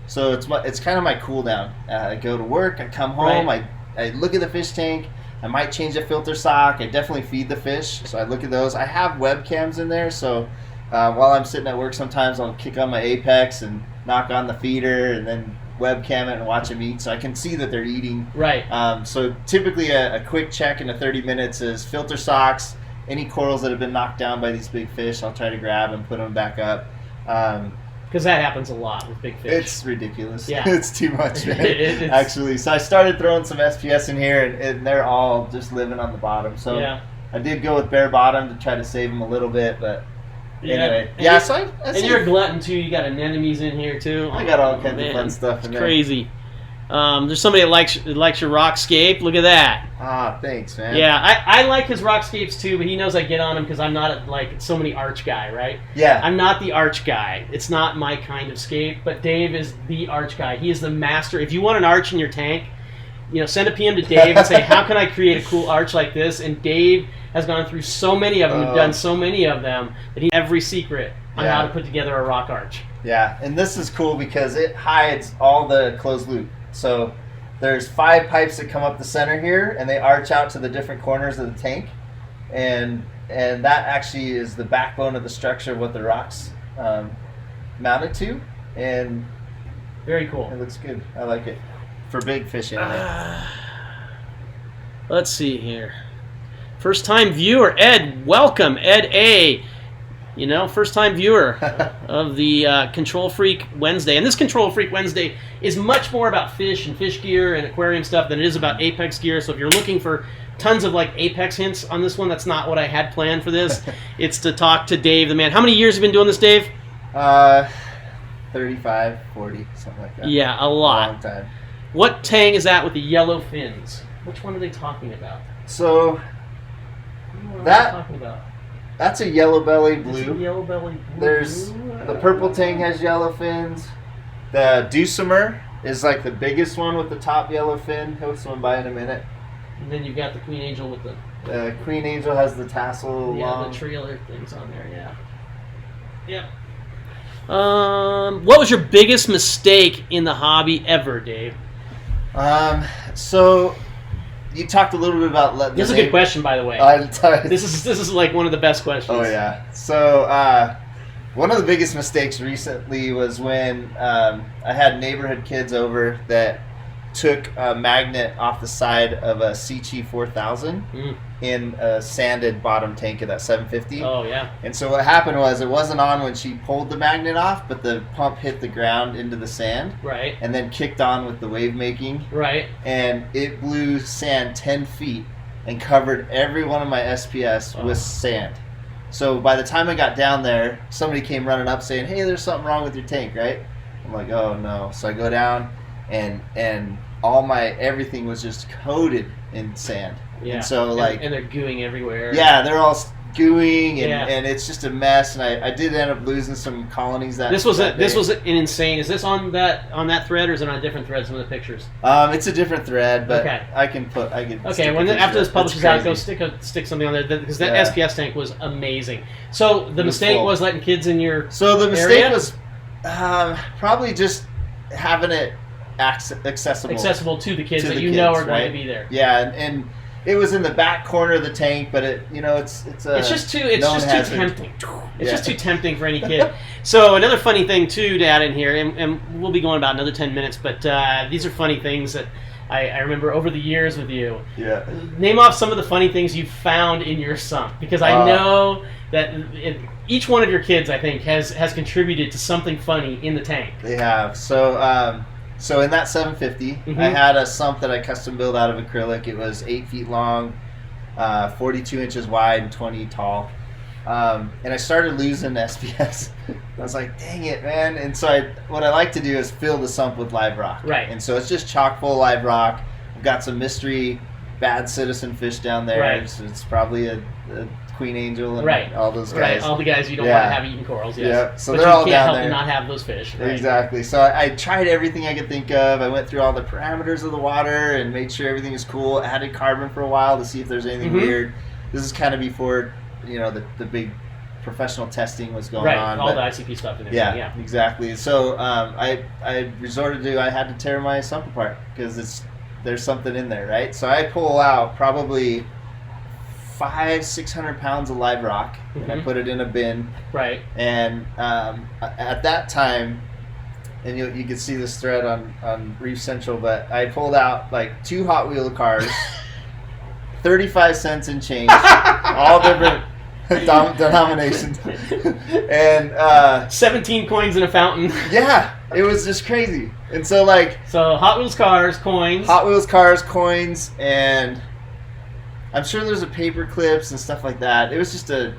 So it's kind of my cool down. I go to work, I come home, I look at the fish tank. I might change a filter sock. I definitely feed the fish, so I look at those. I have webcams in there, so while I'm sitting at work, sometimes I'll kick on my Apex and knock on the feeder, and then webcam it and watch them eat, so I can see that they're eating. Right. So typically a quick check in the 30 minutes is filter socks, any corals that have been knocked down by these big fish, I'll try to grab and put them back up. Because that happens a lot with big fish. It's ridiculous. Yeah. It's too much, man, actually. So I started throwing some SPS in here, and they're all just living on the bottom. So I did go with bare bottom to try to save them a little bit, but anyway. And you're a glutton, too. You got anemones in here, too. I got all kinds of fun stuff in there. Crazy. There's somebody that likes your rockscape. Look at that. Ah, thanks, man. Yeah, I like his rockscapes too, but he knows I get on him because I'm not so many arch guy, right? Yeah. I'm not the arch guy. It's not my kind of scape, but Dave is the arch guy. He is the master. If you want an arch in your tank, send a PM to Dave and say, how can I create a cool arch like this? And Dave has gone through so many of them and done so many of them that he has every secret on how to put together a rock arch. Yeah, and this is cool because it hides all the closed loop. So there's 5 pipes that come up the center here, and they arch out to the different corners of the tank, and that actually is the backbone of the structure of what the rock's mounted to, and very cool. It looks good. I like it for big fish anyway. Let's see here. First time viewer, Ed. Welcome, Ed A. First time viewer of the Control Freak Wednesday. And this Control Freak Wednesday is much more about fish and fish gear and aquarium stuff than it is about Apex gear. So if you're looking for tons of Apex hints on this one, that's not what I had planned for this. It's to talk to Dave, the man. How many years have you been doing this, Dave? 35, 40, something like that. Yeah, a lot. A long time. What tang is that with the yellow fins? Which one are they talking about? So what are they talking about? That's a yellow belly blue. Yellow belly blue. There's the purple tang has yellow fins. The Dulcimer is the biggest one with the top yellow fin. He'll swim by in a minute. And then you've got the Queen Angel with the Queen Angel has the tassel. The trailer things on there. Yeah. What was your biggest mistake in the hobby ever, Dave? So you talked a little bit about letting. This is a good question, by the way. This is one of the best questions. Oh yeah. So one of the biggest mistakes recently was when I had neighborhood kids over that took a magnet off the side of a CG 4000 in a sanded bottom tank of that 750. Oh yeah. And so what happened was it wasn't on when she pulled the magnet off, but the pump hit the ground into the sand. Right. And then kicked on with the wave making. Right. And it blew sand 10 feet and covered every one of my SPS with sand. So by the time I got down there, somebody came running up saying, "Hey, there's something wrong with your tank, right?" I'm like, "Oh no." So I go down and all my everything was just coated in sand. Yeah. And so and they're gooing everywhere. Yeah, they're all gooing, and it's just a mess. And I did end up losing some colonies that. This was an insane. Is this on that thread, or is it on a different thread? Some of the pictures. It's a different thread, but okay. I can. Okay, after this publishes out, go stick something on there, because that SPS tank was amazing. So the mistake was letting kids in your. So the mistake was probably just having it accessible to the kids to that the you kids, know are going right? to be there. Yeah, and it was in the back corner of the tank, but it's just too tempting. It's just too tempting for any kid. So another funny thing too to add in here, and we'll be going about another 10 minutes, but these are funny things that I remember over the years with you. Yeah. Name off some of the funny things you found in your sump, because I know that each one of your kids, I think, has contributed to something funny in the tank. They have. So in that 750, I had a sump that I custom built out of acrylic. It was 8 feet long, 42 inches wide, and 20 tall. And I started losing SPS. I was like, dang it, man. And so what I like to do is fill the sump with live rock. Right. And so it's just chock full of live rock. I've got some mystery bad citizen fish down there. Right. So it's probably a queen angel and right. all those guys. Right, all the guys you don't want to have eating corals. Yes. Yeah, so but they're all down there. you can't help to not have those fish. Right? Exactly. So I tried everything I could think of. I went through all the parameters of the water and made sure everything is cool. Added carbon for a while to see if there's anything weird. This is kind of before the big professional testing was going on. All the ICP stuff and everything. Yeah, exactly. So I resorted to, I had to tear my sump apart because there's something in there, right? So I pull out probably 500-600 pounds of live rock, and I put it in a bin. Right. And at that time, and you can see this thread on Reef Central, but I pulled out like 2 Hot Wheel cars, 35 cents in change, all different denominations, and 17 coins in a fountain. Yeah, it was just crazy. And so Hot Wheels cars, coins, and I'm sure there's a paper clips and stuff like that. It was just it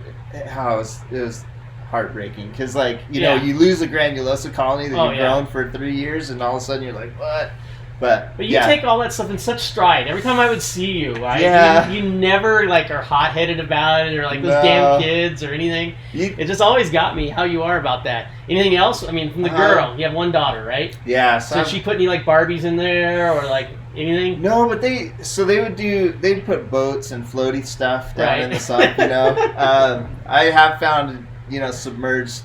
was heartbreaking because you lose a granulosa colony that you've grown for 3 years, and all of a sudden you're like, what? But you take all that stuff in such stride. Every time I would see you, you never are hot-headed about it, or those damn kids or anything. It just always got me how you are about that. Anything else? I mean, from the girl, you have one daughter, right? Yeah. So she put any Barbies in there or anything? No, but they'd put boats and floaty stuff down in the sump. I have found submerged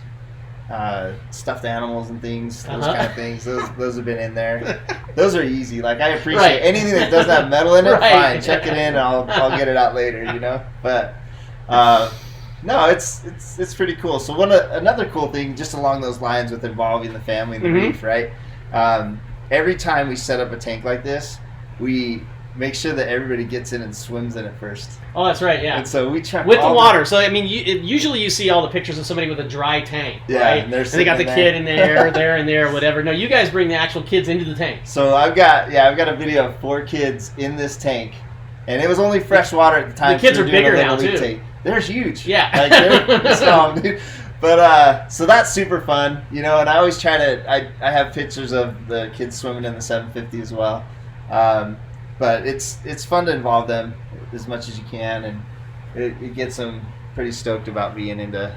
stuffed animals and things, those kind of things. Those have been in there. Those are easy. I appreciate anything that doesn't have metal in it. Fine, check it in, and I'll get it out later. But no, it's pretty cool. So another cool thing, just along those lines with involving the family and the reef, right? Every time we set up a tank like this, we make sure that everybody gets in and swims in it first. Oh, that's right, yeah. And so we check with the water. So I mean, usually you see all the pictures of somebody with a dry tank, right? And they got the kid in there, there and there, whatever. No, you guys bring the actual kids into the tank. So I've got a video of 4 kids in this tank, and it was only fresh water at the time. The kids are bigger now too. Tank. They're huge. Yeah, they're strong, dude. But so that's super fun, and I always try to. I have pictures of the kids swimming in the 750 as well. But it's fun to involve them as much as you can, and it gets them pretty stoked about being into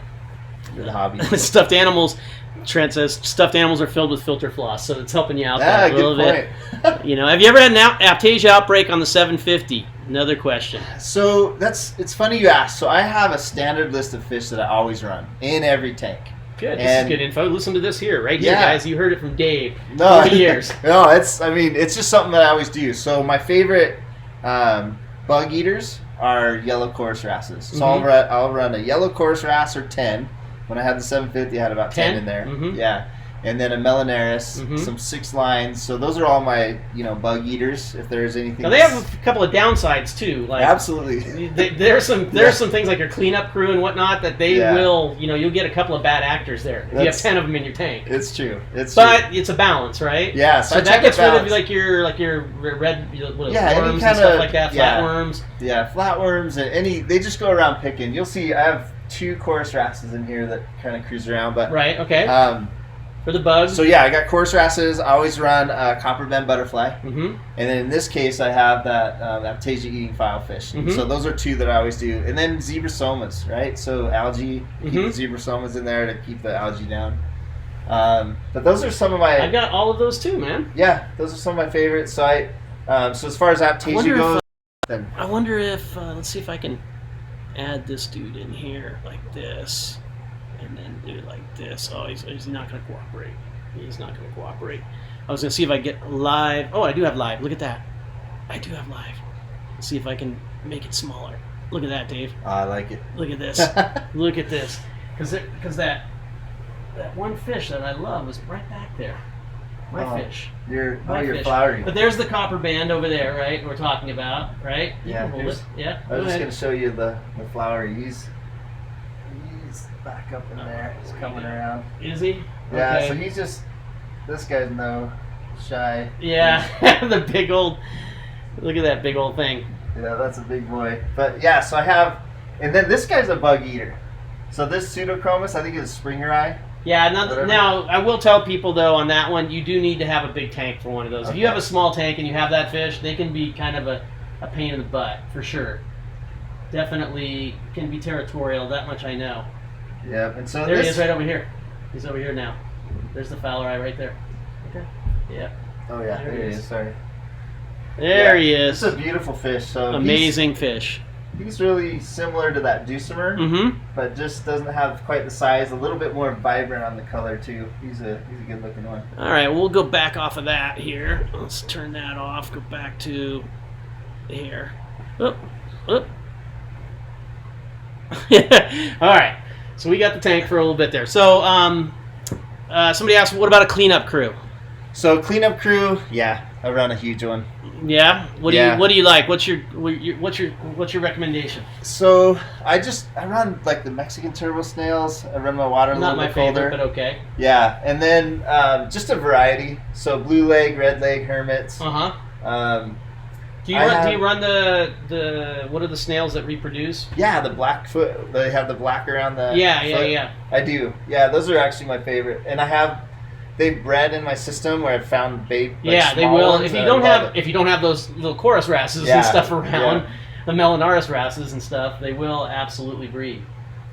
the hobby. Stuffed animals, Trent says, stuffed animals are filled with filter floss, so it's helping you out there a little bit. Have you ever had an aptasia outbreak on the 750? Another question. So it's funny you ask. So I have a standard list of fish that I always run in every tank. Good. This is good info. Listen to this here, right here, guys. You heard it from Dave. 40 years. No, it's just something that I always do. So my favorite bug eaters are yellow chorus wrasses. So I'll run a yellow chorus wrasse or 10. When I had the 750, I had about 10 in there. Yeah. And then a Melanaris, some 6 lines. So those are all my, bug eaters. If there's anything. Now they have a couple of downsides too. Absolutely. There's some things like your cleanup crew and whatnot that they will. You'll get a couple of bad actors there if you have 10 of them in your tank. It's true. It's a balance, right? Yeah. So that gets rid of your red worms and stuff like that. Flatworms. Yeah, flatworms and they just go around picking. You'll see I have 2 chorus wrasses in here that kind of cruise around, but right. Okay. For the bugs? So yeah, I got coarse wrasses. I always run copper bend butterfly. Mm-hmm. And then in this case, I have that Aptasia eating filefish. Mm-hmm. So those are two that I always do. And then zebrasomas, right? So algae, keep the zebrasomas in there to keep the algae down. But those are some of my... I've got all of those too, man. Yeah, those are some of my favorites. So so as far as Aptasia goes... I wonder if... let's see if I can add this dude in here like this. And then do it like this. Oh, he's not going to cooperate. He's not going to cooperate. I was going to see if I get live. Oh, I do have live. Look at that. I do have live. Let's see if I can make it smaller. Look at that, Dave. I like it. Look at this. Look at this. Because that one fish that I love was right back there. My fish. You're fish. flowery. But there's the copper band over there, right? We're talking about, right? You Yeah. can hold it. Yeah. I was just going to show you the flowery. He's back up in there. He's coming around. Is he? Yeah, Okay. so he's just... This guy's no shy. Yeah, the big old... Look at that big old thing. Yeah, that's a big boy. But yeah, so I have... And then this guy's a bug eater. So this pseudochromis, I think is Springer eye. Yeah, now I will tell people though on that one, you do need to have a big tank for one of those. Okay. If you have a small tank and you have that fish, they can be kind of a pain in the butt, for sure. Definitely can be territorial, that much I know. Yeah, and so There he is right over here. He's over here now. There's the fowler eye right there. Okay. Yeah. Oh yeah, there he is. Sorry. There he is. It's a beautiful fish. So amazing fish. He's really similar to that Deucemer, Mm-hmm. but just doesn't have quite the size. A little bit more vibrant on the color too. He's a good looking one. All right, we'll go back off of that here. Let's turn that off. Go back to here. Oh, oh. All right. So we got the tank for a little bit there. So somebody asked, what about a cleanup crew? So cleanup crew, yeah, I run a huge one. Yeah. What do you like? What's your recommendation? So I run like the Mexican turbo snails. I run my water a Not little my bit colder. favorite, but okay. Yeah, and then just a variety. So blue leg, red leg, hermits. Uh huh. Do you run the what are the snails that reproduce? Yeah, the Blackfoot. They have the black around the foot. Yeah. I do. Yeah, those are actually my favorite. And they've bred in my system where I've found bait. Like they will. Ones, If you don't have those little chorus wrasses and stuff around, the Melanaris wrasses and stuff, they will absolutely breed.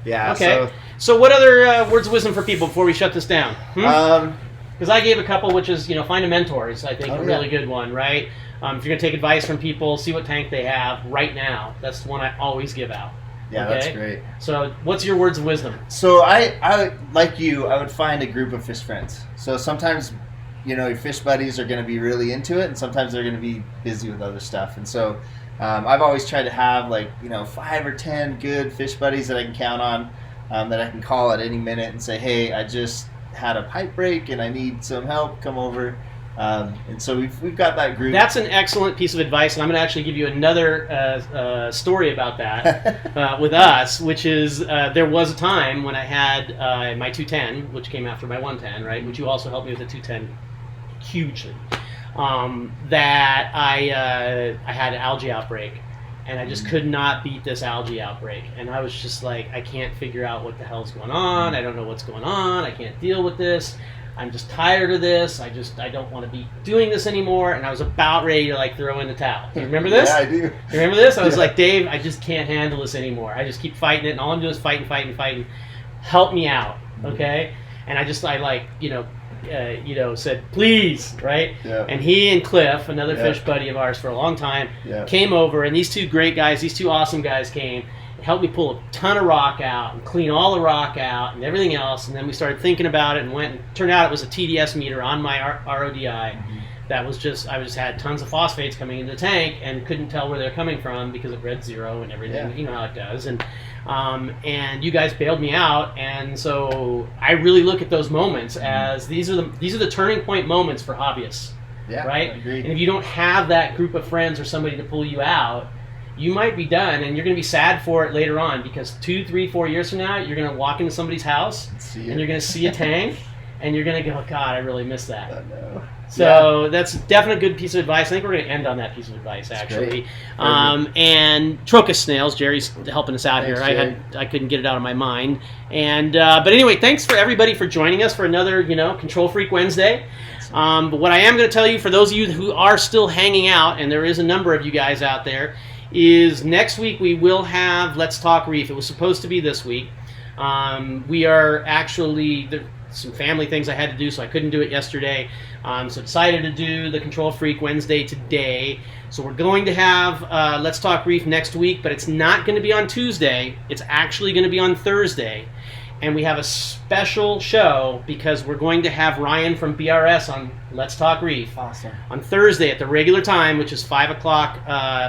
Yeah. Okay. So what other words of wisdom for people before we shut this down? Because I gave a couple, which is find a mentor is I think a really good one, right? If you're gonna take advice from people, see what tank they have right now. That's the one I always give out. Yeah, okay? That's great. So what's your words of wisdom? So I like you, I would find a group of fish friends. So sometimes, your fish buddies are going to be really into it, and sometimes they're going to be busy with other stuff. And so I've always tried to have 5 or 10 good fish buddies that I can count on, that I can call at any minute and say, hey, I just had a pipe break and I need some help, come over. And so we've got that group. That's an excellent piece of advice, and I'm going to actually give you another story about that with us, which is there was a time when I had my 210, which came after my 110, right? Which you also helped me with the 210 hugely. That I had an algae outbreak, and I just could not beat this algae outbreak, and I was just like, I can't figure out what the hell's going on. I don't know what's going on. I can't deal with this. I'm just tired of this. I don't want to be doing this anymore. And I was about ready to throw in the towel. Do you remember this? Yeah, I do. You remember this? I was like, Dave, I just can't handle this anymore. I just keep fighting it, and all I'm doing is fighting. Help me out, okay? And I said, please, right? Yeah. And he and Cliff, another fish buddy of ours for a long time, came over, and these two great guys, these two awesome guys came, helped me pull a ton of rock out and clean all the rock out and everything else. And then we started thinking about it, and turned out it was a TDS meter on my RODI. That was I just had tons of phosphates coming into the tank and couldn't tell where they're coming from because it read 0 and everything. Yeah. You know how it does. And you guys bailed me out, and so I really look at those moments as these are the turning point moments for hobbyists. Yeah, right? I agree. And if you don't have that group of friends or somebody to pull you out, you might be done, and you're going to be sad for it later on, because 2, 3, 4 years from now, you're going to walk into somebody's house and you're going to see a tank, and you're gonna go, God, I really miss that. No. So that's definitely a good piece of advice. I think we're going to end on that piece of advice, actually. And Trocus snails. Jerry's helping us out Thanks, here. I couldn't get it out of my mind. And but anyway, thanks for everybody for joining us for another Control Freak Wednesday. But what I am going to tell you, for those of you who are still hanging out, and there is a number of you guys out there, is next week we will have Let's Talk Reef. It was supposed to be this week. We are actually some family things I had to do, so I couldn't do it yesterday. So decided to do the Control Freak Wednesday today. So we're going to have Let's Talk Reef next week, but it's not going to be on Tuesday. It's actually going to be on Thursday. And we have a special show because we're going to have Ryan from BRS on Let's Talk Reef. Awesome. On Thursday at the regular time, which is 5 o'clock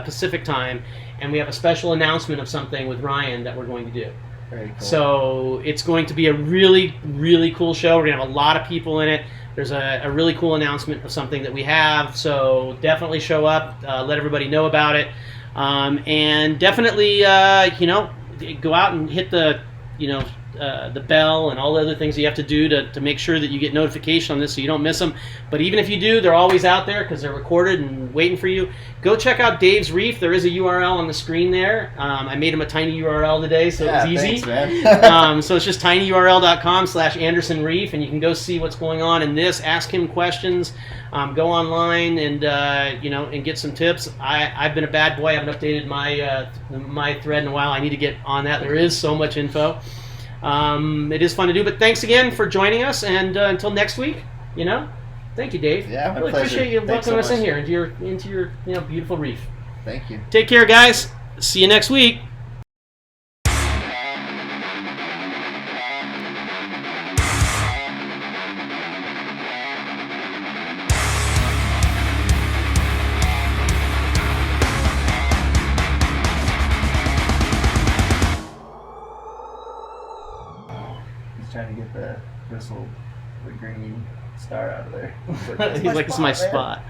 Pacific time. And we have a special announcement of something with Ryan that we're going to do. Very cool. So it's going to be a really, really cool show. We're going to have a lot of people in it. There's a really cool announcement of something that we have. So definitely show up. Let everybody know about it. And definitely, go out and hit the bell and all the other things you have to do to make sure that you get notification on this so you don't miss them. But even if you do, they're always out there because they're recorded and waiting for you. Go check out Dave's Reef. There is a URL on the screen there. I made him a tiny URL today, so it was easy. Thanks, man. So it's just tinyurl.com/Anderson Reef, and you can go see what's going on in this. Ask him questions. Go online and and get some tips. I've been a bad boy. I haven't updated my thread in a while. I need to get on that. There is so much info. It is fun to do, but thanks again for joining us, and until next week, thank you, Dave. Yeah, my really pleasure. Appreciate you Thanks welcoming us so in much. here into your beautiful reef. Thank you. Take care, guys. See you next week. He's trying to get the green star out of there. He's like, "This is my man." spot."